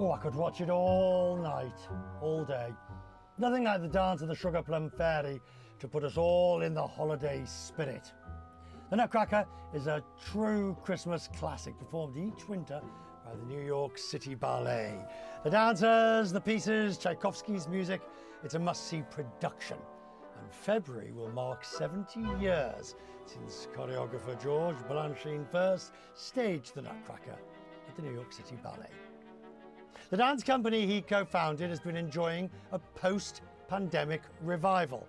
Oh, I could watch it all night, all day. Nothing like the dance of the Sugar Plum Fairy to put us all in the holiday spirit. The Nutcracker is a true Christmas classic performed each winter by the New York City Ballet. The dancers, the pieces, Tchaikovsky's music, it's a must-see production. And February will mark 70 years since choreographer George Balanchine first staged the Nutcracker at the New York City Ballet. The dance company he co-founded has been enjoying a post-pandemic revival,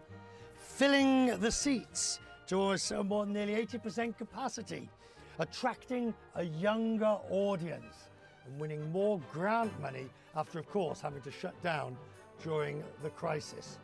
filling the seats to more than nearly 80% capacity, attracting a younger audience and winning more grant money after, of course, having to shut down during the crisis.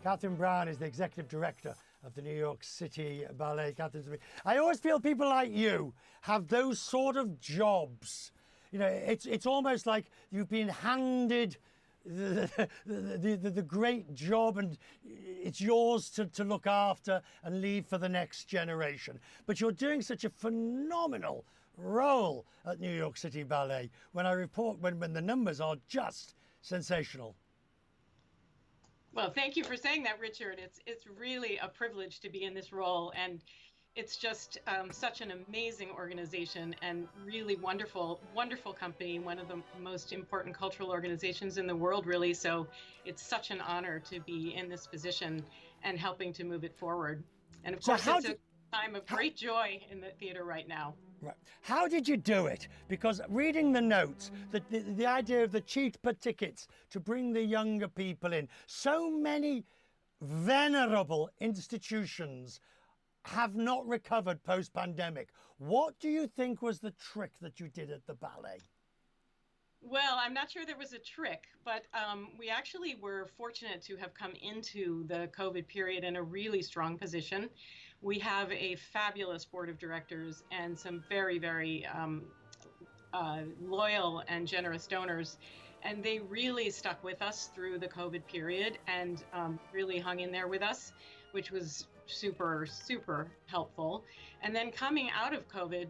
Katherine Brown is the executive director of the New York City Ballet. Katherine, I always feel people like you have those sort of jobs. You know, it's almost like you've been handed the great job and it's yours to look after and leave for the next generation. But you're doing such a phenomenal role at New York City Ballet when the numbers are just sensational. Well, thank you for saying that, Richard. It's really a privilege to be in this role, and it's just such an amazing organization and really wonderful company, one of the most important cultural organizations in the world, really. So it's such an honor to be in this position and helping to move it forward. And of course, it's a time of great joy in the theater right now. Right. How did you do it? Because reading the notes, the idea of the cheaper tickets to bring the younger people in, so many venerable institutions have not recovered post-pandemic. What do you think was the trick that you did at the ballet? Well, I'm not sure there was a trick, but we actually were fortunate to have come into the COVID period in a really strong position. We have a fabulous board of directors and some very, very loyal and generous donors. And they really stuck with us through the COVID period and really hung in there with us, which was super, super helpful. And then coming out of COVID,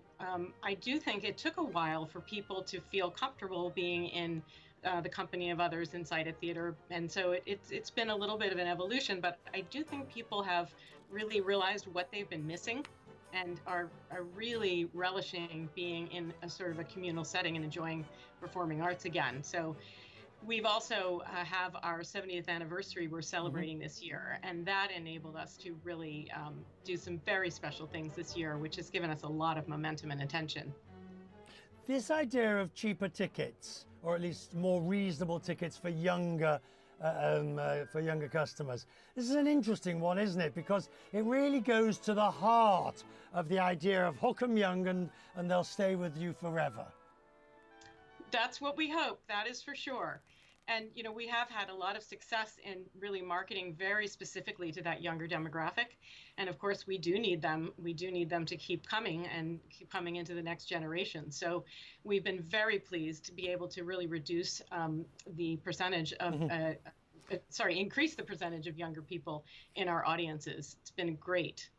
I do think it took a while for people to feel comfortable being in the company of others inside a theater. And so it's been a little bit of an evolution, but I do think people have really realized what they've been missing and are really relishing being in a sort of a communal setting and enjoying performing arts again. So we've also have our 70th anniversary we're celebrating this year, and that enabled us to really do some very special things this year, which has given us a lot of momentum and attention. This idea of cheaper tickets, or at least more reasonable tickets for younger customers. This is an interesting one, isn't it? Because it really goes to the heart of the idea of hook 'em young and they'll stay with you forever. That's what we hope, that is for sure. And, you know, we have had a lot of success in really marketing very specifically to that younger demographic. And of course, we do need them. We do need them to keep coming and keep coming into the next generation. So we've been very pleased to be able to really reduce the percentage of, increase the percentage of younger people in our audiences. It's been great.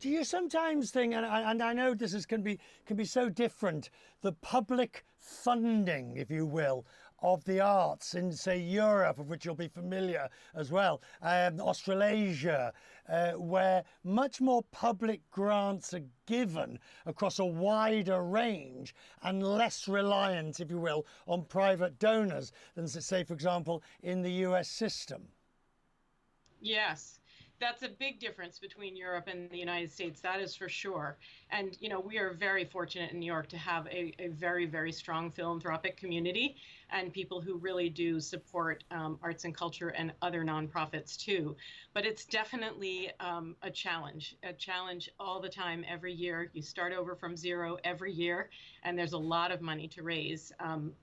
Do you sometimes think, and I know this can be so different, the public funding, if you will, of the arts in, say, Europe, of which you'll be familiar as well, Australasia, where much more public grants are given across a wider range and less reliant, if you will, on private donors than, say, for example, in the US system? Yes. That's a big difference between Europe and the United States, that is for sure. And, you know, we are very fortunate in New York to have a very, very strong philanthropic community and people who really do support arts and culture and other nonprofits too. But it's definitely a challenge all the time, every year. You start over from zero every year, and there's a lot of money to raise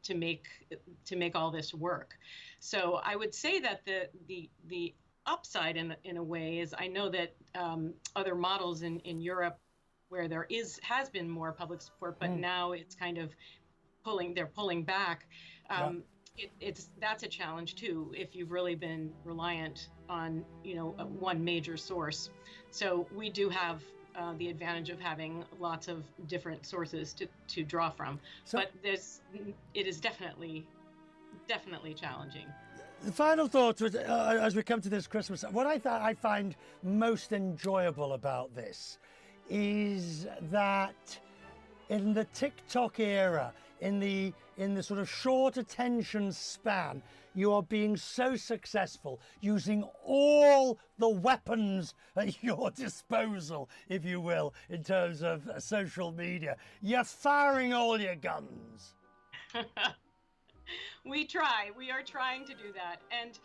to make all this work. So I would say that the upside in a way is I know that other models in Europe where there has been more public support, but now it's kind of they're pulling back. That's a challenge too if you've really been reliant on one major source. So we do have the advantage of having lots of different sources to draw from. So, but it is definitely challenging. the final thought was, as we come to this Christmas, what I find most enjoyable about this is that in the TikTok era, in the sort of short attention span, you are being so successful using all the weapons at your disposal, if you will, in terms of social media. You're firing all your guns. We are trying to do that. And,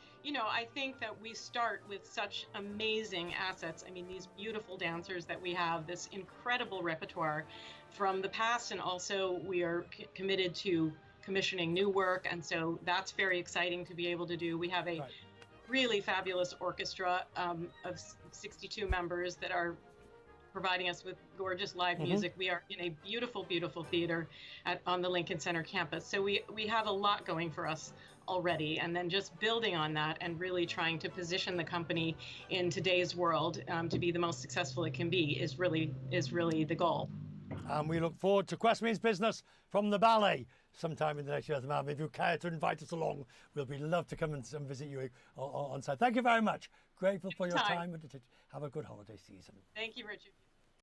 I think that we start with such amazing assets. I mean, these beautiful dancers that we have, this incredible repertoire from the past, and also we are committed to commissioning new work. And so that's very exciting to be able to do. We have a really fabulous orchestra of 62 members that are providing us with gorgeous live music. We are in a beautiful, beautiful theater on the Lincoln Center campus. So we have a lot going for us already, and then just building on that and really trying to position the company in today's world to be the most successful it can be is really the goal. And we look forward to Quest Means Business from the Ballet sometime in the next year. Ma'am, if you care to invite us along, we'll be love to come and visit you on site. Thank you very much. Grateful for your time and have a good holiday season. Thank you, Richard.